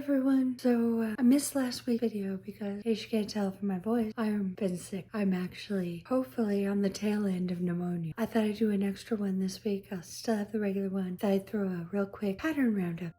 everyone. So I missed last week's video because, in case you can't tell from my voice, I've been sick. I'm actually, hopefully, on the tail end of pneumonia. I thought I'd do an extra one this week. I'll still have the regular one. Thought I'd throw a real quick pattern roundup.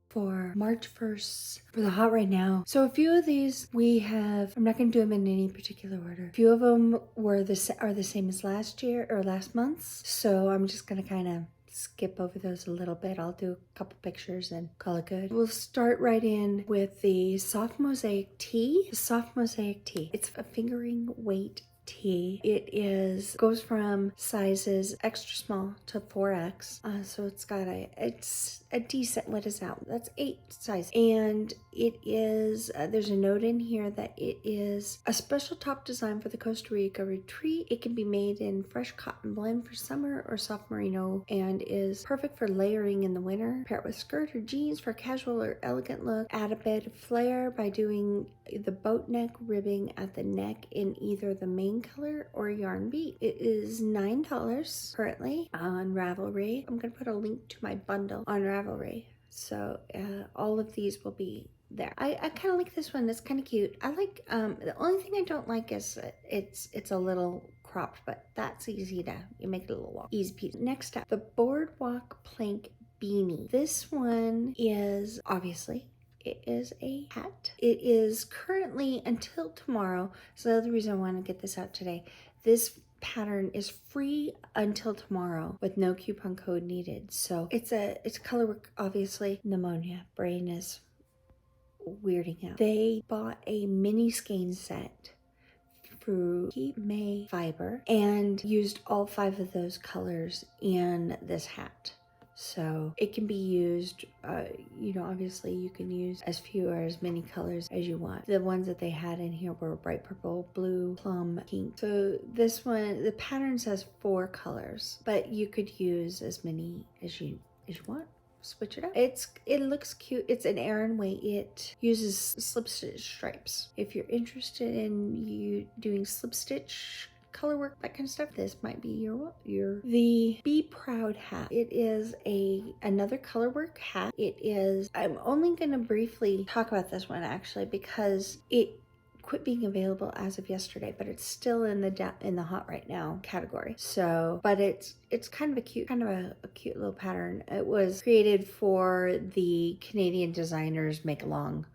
For March 1st for the hot right now. So a few of these we have, I'm not going to do them in any particular order. A few of them are the same as last year or last month's. So I'm just going to kind of skip over those a little bit. I'll do a couple pictures and call it good. We'll start right in with the soft mosaic tee. The soft mosaic tee. It's a fingering weight tee. It goes from sizes extra small to 4X. So it's a decent, what is that? That's 8 size. And it is, there's a note in here that it is a special top design for the Costa Rica retreat. It can be made in fresh cotton blend for summer or soft merino and is perfect for layering in the winter. Pair it with skirt or jeans for a casual or elegant look. Add a bit of flair by doing the boat neck ribbing at the neck in either the main color or yarn bead. It is $9 currently on Ravelry. I'm gonna put a link to my bundle on Ravelry. So all of these will be there. I kind of like this one. It's kind of cute. I like, the only thing I don't like is it's a little cropped, but that's easy to, you make it a little long. Easy peasy. Next up, the Boardwalk Plank Beanie. This one is obviously, it is a hat. It is currently until tomorrow. So the reason I want to get this out today, this pattern is free until tomorrow with no coupon code needed. So it's color work, obviously. Pneumonia, brain is weirding out. They bought a mini skein set through Keep May Fiber and used all 5 of those colors in this hat. So it can be used, obviously you can use as few or as many colors as you want. The ones that they had in here were bright purple, blue, plum, pink. So this one, the pattern says 4 colors, but you could use as many as you want. Switch it up. It looks cute. It's an Aran weight. It uses slip stitch stripes. If you're interested in you doing slip stitch color work, that kind of stuff, this might be the Be Proud hat. It is another color work hat. I'm only going to briefly talk about this one actually because it quit being available as of yesterday, but it's still in the hot right now category. So, but it's kind of a cute little pattern. It was created for the Canadian designers make along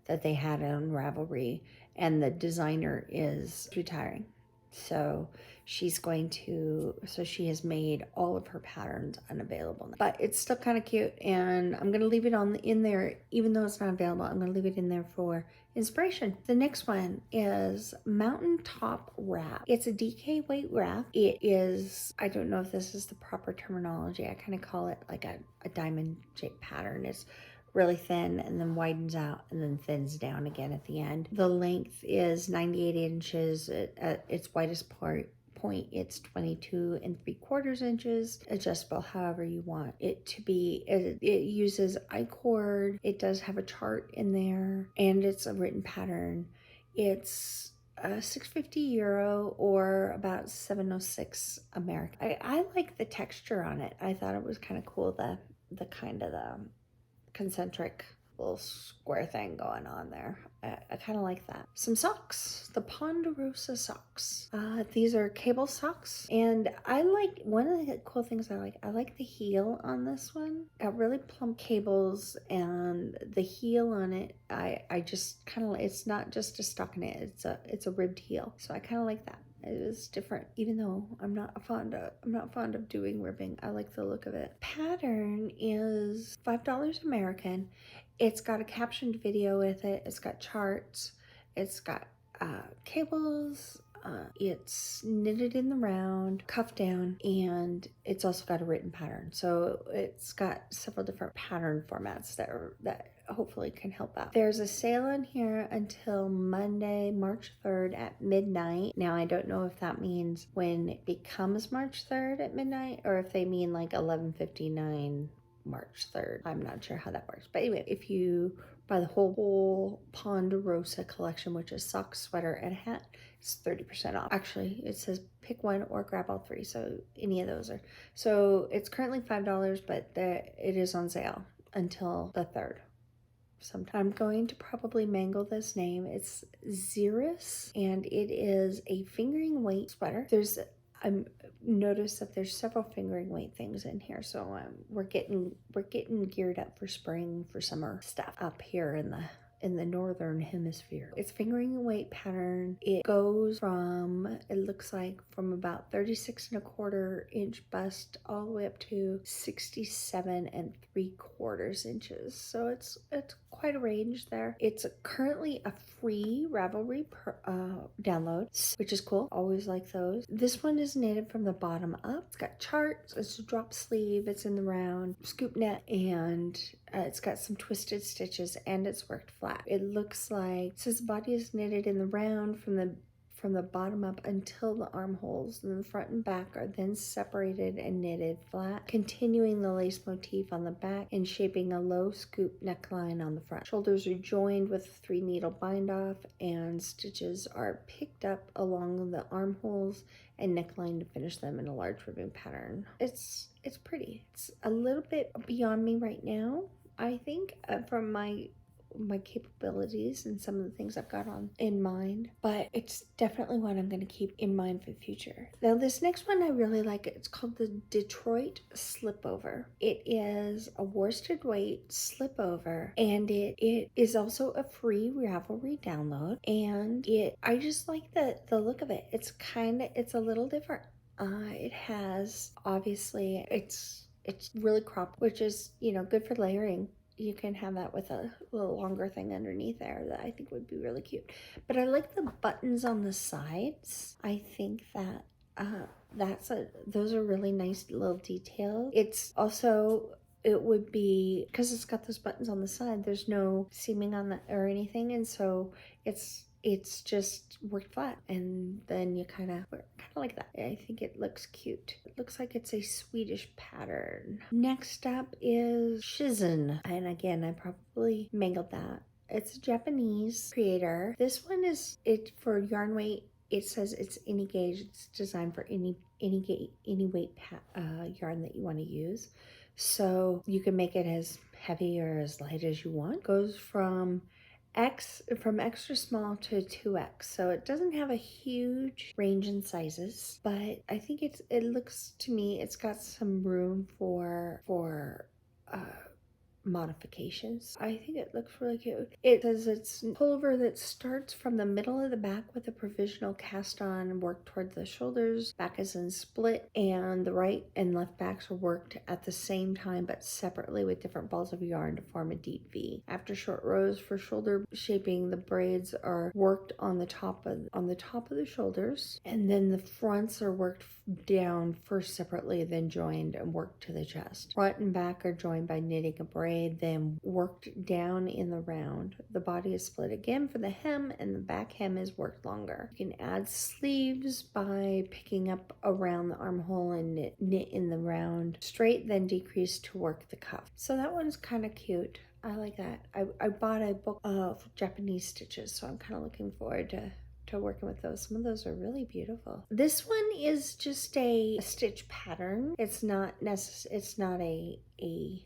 that they had on Ravelry, and the designer is retiring. So she has made all of her patterns unavailable, but it's still kind of cute, and I'm going to leave it in there, even though it's not available. I'm going to leave it in there for inspiration. The next one is Mountaintop Wrap. It's a DK weight wrap. It is, I don't know if this is the proper terminology. I kind of call it like a diamond shaped pattern. It's really thin and then widens out and then thins down again at the end. The length is 98 inches at its widest point. It's 22 3/4 inches, adjustable however you want it to be. It uses I-cord. It does have a chart in there, and it's a written pattern. It's €650 or about $706 American. I like the texture on it. I thought it was kind of cool, the kind of the concentric little square thing going on there. I kind of like that. Some socks, the Ponderosa socks. These are cable socks, and I like, one of the cool things I like the heel on this one. Got really plump cables, and the heel on it, I just kind of, it's not just a stockinette, it's a ribbed heel. So I kind of like that. It is different, even though I'm not fond of doing ribbing. I like the look of it. Pattern is $5 American. It's got a captioned video with it. It's got charts. It's got cables. It's knitted in the round, cuff down, and it's also got a written pattern. So it's got several different pattern formats that hopefully can help out. There's a sale on here until Monday, March 3rd at midnight. Now, I don't know if that means when it becomes March 3rd at midnight, or if they mean like 11:59 March 3rd. I'm not sure how that works. But anyway, if you buy the whole Ponderosa collection, which is sock, sweater, and hat. It's 30% off. Actually, it says pick one or grab all three, so any of those are. So it's currently $5, but it is on sale until the 3rd. Sometime. I'm going to probably mangle this name. It's Xeris, and it is a fingering weight sweater. I'm noticed that there's several fingering weight things in here, so we're getting geared up for spring, for summer stuff up here in the northern hemisphere. It's fingering weight pattern. It goes from, it looks like from about 36.25-inch bust all the way up to 67.75 inches. So it's quite a range there. It's currently a free Ravelry download, which is cool. Always like those. This one is knitted from the bottom up. It's got charts. It's a drop sleeve. It's in the round scoop net, and it's got some twisted stitches, and it's worked flat. It looks like, it says the body is knitted in the round from the bottom up until the armholes, and the front and back are then separated and knitted flat, continuing the lace motif on the back and shaping a low scoop neckline on the front. Shoulders are joined with a 3-needle bind off, and stitches are picked up along the armholes and neckline to finish them in a large ribbon pattern. It's pretty. It's a little bit beyond me right now, I think, from my capabilities and some of the things I've got on in mind, but it's definitely one I'm going to keep in mind for the future. Now this next one I really like. It's called the Detroit Slipover. It is a worsted weight slipover, and it is also a free Ravelry download, and I just like the look of it. It's a little different. It has, obviously, it's really cropped, which is, good for layering. You can have that with a little longer thing underneath there that I think would be really cute. But I like the buttons on the sides. I think that those are really nice little details. It's also, it would be, because it's got those buttons on the side, there's no seaming on that or anything, and so it's just worked flat, and then you kind of like that. I think it looks cute. It looks like it's a Swedish pattern. Next up is Shizen, and again, I probably mangled that. It's a Japanese creator. This one is for yarn weight. It says it's any gauge. It's designed for any weight yarn that you want to use. So you can make it as heavy or as light as you want. Goes from extra small to 2X, so it doesn't have a huge range in sizes, but I think it looks, to me, it's got some room for modifications. I think it looks really cute. It says it's pullover that starts from the middle of the back with a provisional cast on and work toward the shoulders. Back is in split, and the right and left backs are worked at the same time but separately with different balls of yarn to form a deep V. After short rows for shoulder shaping, the braids are worked on the top of the shoulders, and then the fronts are worked down first separately, then joined and worked to the chest. Front and back are joined by knitting a braid, then worked down in the round. The body is split again for the hem, and the back hem is worked longer. You can add sleeves by picking up around the armhole and knit in the round straight, then decrease to work the cuff. So that one's kind of cute. I like that. I bought a book of Japanese stitches, so I'm kind of looking forward to working with those. Some of those are really beautiful. This one is just a stitch pattern. It's not a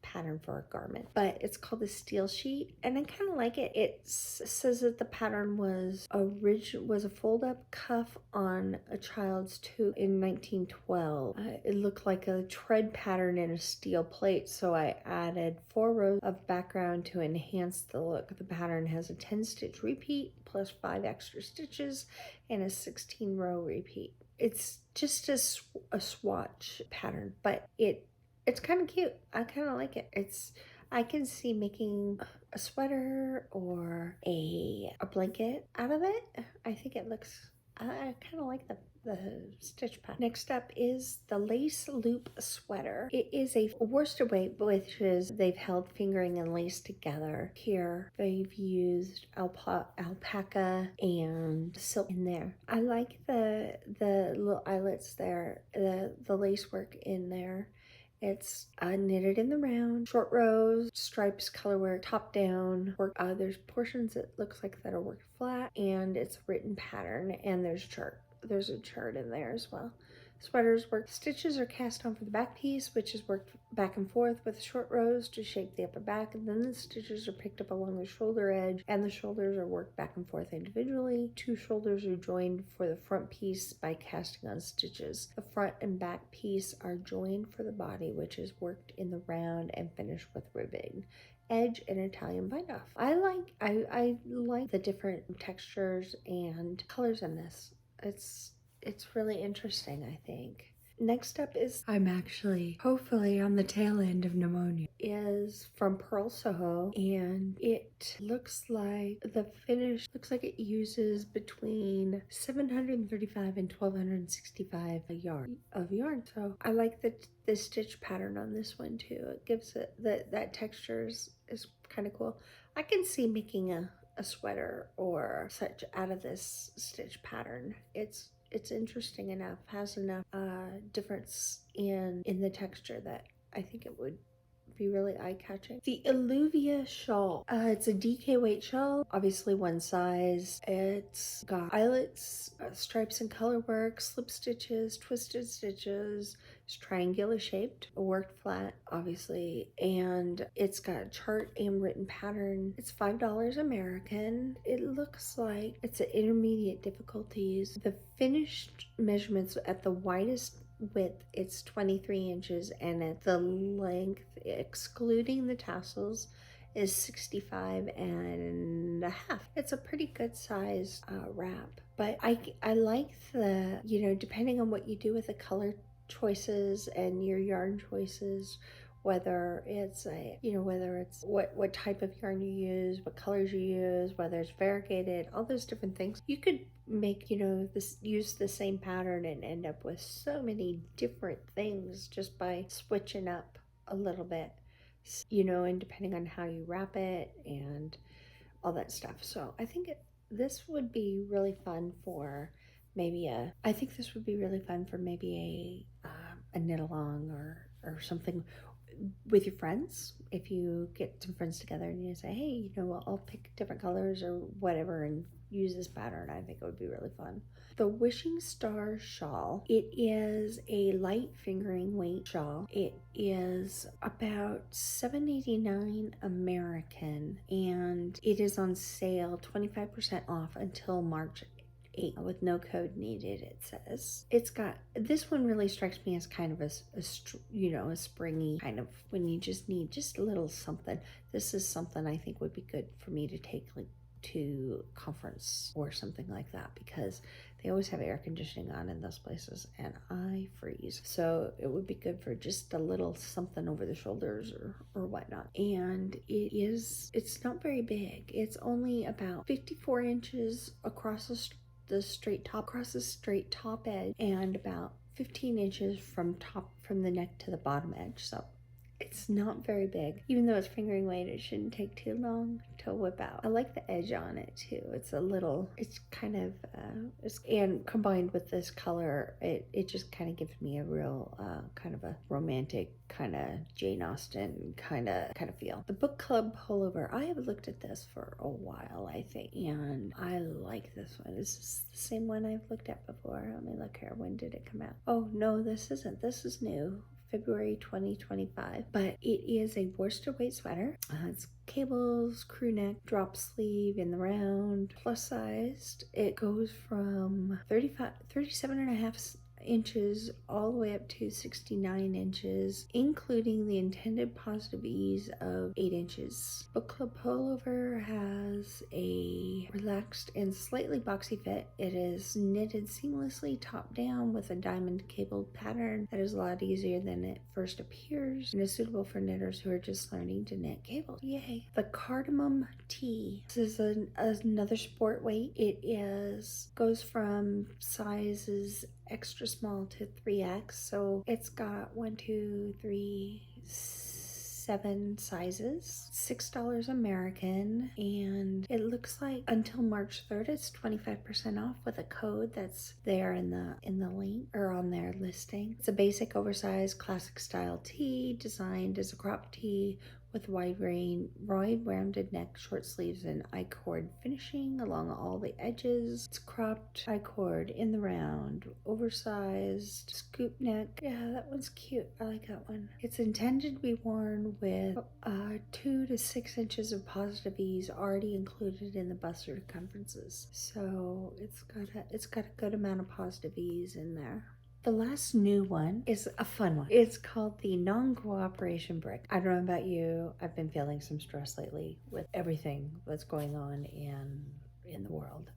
pattern for a garment, but it's called the Steel Sheet, and I kind of like it. It says that the pattern was a fold-up cuff on a child's tube in 1912. It looked like a tread pattern in a steel plate, so I added 4 rows of background to enhance the look. The pattern has a 10-stitch repeat plus 5 extra stitches and a 16-row repeat. It's just a swatch pattern, but it's kind of cute. I kind of like it. I can see making a sweater or a blanket out of it. I think it looks, I kind of like the stitch pattern. Next up is the Lace Loop Sweater. It is a worsted weight, which is they've held fingering and lace together. Here they've used alpaca and silk in there. I like the little eyelets there, the lace work in there. It's knitted in the round, short rows, stripes, colorwork, top down. There's portions that looks like that are worked flat, and it's a written pattern, and there's a chart. There's a chart in there as well. Sweaters work. Stitches are cast on for the back piece, which is worked back and forth with short rows to shape the upper back, and then the stitches are picked up along the shoulder edge, and the shoulders are worked back and forth individually. Two shoulders are joined for the front piece by casting on stitches. The front and back piece are joined for the body, which is worked in the round and finished with ribbing. Edge and Italian bite off. I like the different textures and colors in this. It's really interesting, I think. Next up is, I'm actually hopefully on the tail end of pneumonia, is from Pearl Soho, and it looks like the finish looks like it uses between 735 and 1265 a yard of yarn. So I like the stitch pattern on this one too. It gives it that texture is kind of cool. I can see making a sweater or such out of this stitch pattern. It's interesting enough, has enough difference in the texture that I think it would be really eye-catching. The Illuvia shawl. It's a DK weight shawl, obviously one size. It's got eyelets, stripes and color work, slip stitches, twisted stitches. It's triangular shaped, worked flat, obviously, and it's got a chart and written pattern. It's $5 American. It looks like it's an intermediate difficulties. The finished measurements at the widest width, it's 23 inches, and at the length, excluding the tassels, is 65 and a half. It's a pretty good sized wrap, but I like the, depending on what you do with the color choices and your yarn choices, whether it's what type of yarn you use, what colors you use, whether it's variegated, all those different things. You could make, use the same pattern and end up with so many different things just by switching up a little bit, and depending on how you wrap it and all that stuff. So I think this would be really fun for maybe a knit along or something with your friends. If you get some friends together and you say, hey, I'll pick different colors or whatever and use this pattern, I think it would be really fun. The Wishing Star shawl. It is a light fingering weight shawl. It is about $7.89 American, and it is on sale 25% off until March 8th with no code needed. It says it's got, this one really strikes me as kind of a springy kind of, when you just need just a little something. This is something I think would be good for me to take to conference or something like that, because they always have air conditioning on in those places and I freeze. So it would be good for just a little something over the shoulders or whatnot. And it's not very big. It's only about 54 inches across the straight top edge, and about 15 inches from the neck to the bottom edge. So it's not very big. Even though it's fingering weight, it shouldn't take too long to whip out. I like the edge on it too. It's kind of, and combined with this color, it just kind of gives me a real kind of a romantic kind of Jane Austen kind of feel. The book club pullover. I have looked at this for a while, I think, and I like this one. Is this the same one I've looked at before? Let me look here. When did it come out? Oh no, this isn't. This is new. February 2025, but it is a worsted weight sweater. It's cables, crew neck, drop sleeve in the round, plus sized. It goes from 37 and a half inches all the way up to 69 inches, including the intended positive ease of 8 inches. Book club pullover has a relaxed and slightly boxy fit. It is knitted seamlessly top down with a diamond cabled pattern that is a lot easier than it first appears, and is suitable for knitters who are just learning to knit cables. Yay! The cardamom tee. This is another sport weight. It goes from sizes extra small to 3X, so it's got 1, 2, 3, 7 sizes, $6 American, and it looks like until March 3rd it's 25% off with a code that's there in the link or on their listing. It's a basic oversized classic style tee designed as a crop tee with wide rounded neck, short sleeves, and I-cord finishing along all the edges. It's cropped I-cord in the round, oversized, scoop neck. Yeah, that one's cute. I like that one. It's intended to be worn with 2 to 6 inches of positive ease already included in the bust circumferences. So it's got a good amount of positive ease in there. The last new one is a fun one. It's called the non-cooperation brick. I don't know about you. I've been feeling some stress lately with everything that's going on in the world.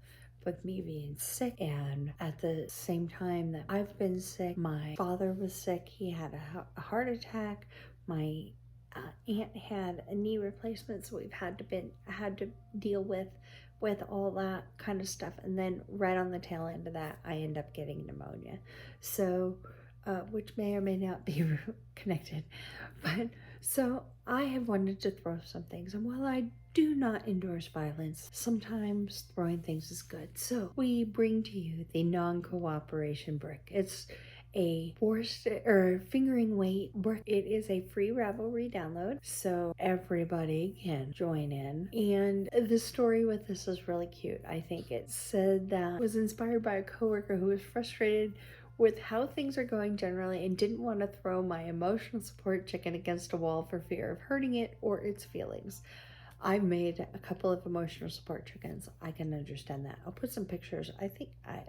With me being sick, and at the same time that I've been sick, my father was sick. He had a heart attack. My aunt had a knee replacement, so we've had to deal with all that kind of stuff. And then right on the tail end of that, I end up getting pneumonia. So, which may or may not be connected. But so I have wanted to throw some things. And while I do not endorse violence, sometimes throwing things is good. So we bring to you the non-cooperation brick. It's a forced or fingering weight brick. It is a free Ravelry download, so everybody can join in. And the story with this is really cute. I think it said that it was inspired by a coworker who was frustrated with how things are going generally and didn't want to throw my emotional support chicken against a wall for fear of hurting it or its feelings. I've made a couple of emotional support chickens. I can understand that. I'll put some pictures. I think I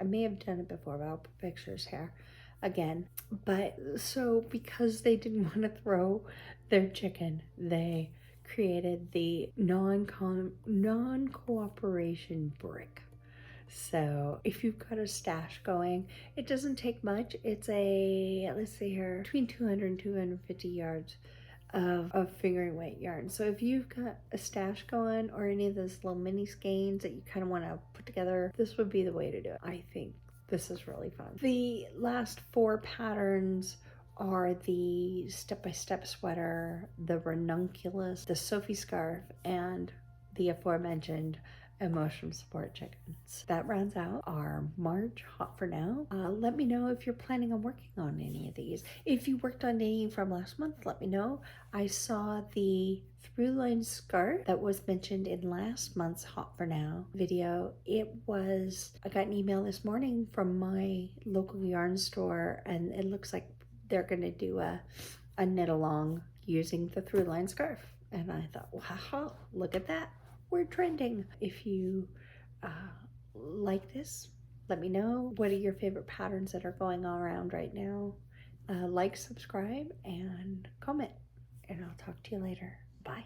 may have done it before, but I'll put pictures here again. But so because they didn't want to throw their chicken, they created the non-cooperation brick. So if you've got a stash going, it doesn't take much. It's let's see here, between 200 and 250 yards of fingering weight yarn. So if you've got a stash going or any of those little mini skeins that you kind of want to put together, this would be the way to do it. I think this is really fun. The last 4 patterns are the step-by-step sweater, the ranunculus, the Sophie scarf, and the aforementioned emotional support chickens. That rounds out our March Hot for Now. Let me know if you're planning on working on any of these. If you worked on any from last month, let me know. I saw the through-line scarf that was mentioned in last month's Hot for Now video. I got an email this morning from my local yarn store, and it looks like they're gonna do a knit along using the through-line scarf. And I thought, wow, look at that. We're trending. If you like this, let me know. What are your favorite patterns that are going on around right now? Like, subscribe, and comment. And I'll talk to you later. Bye.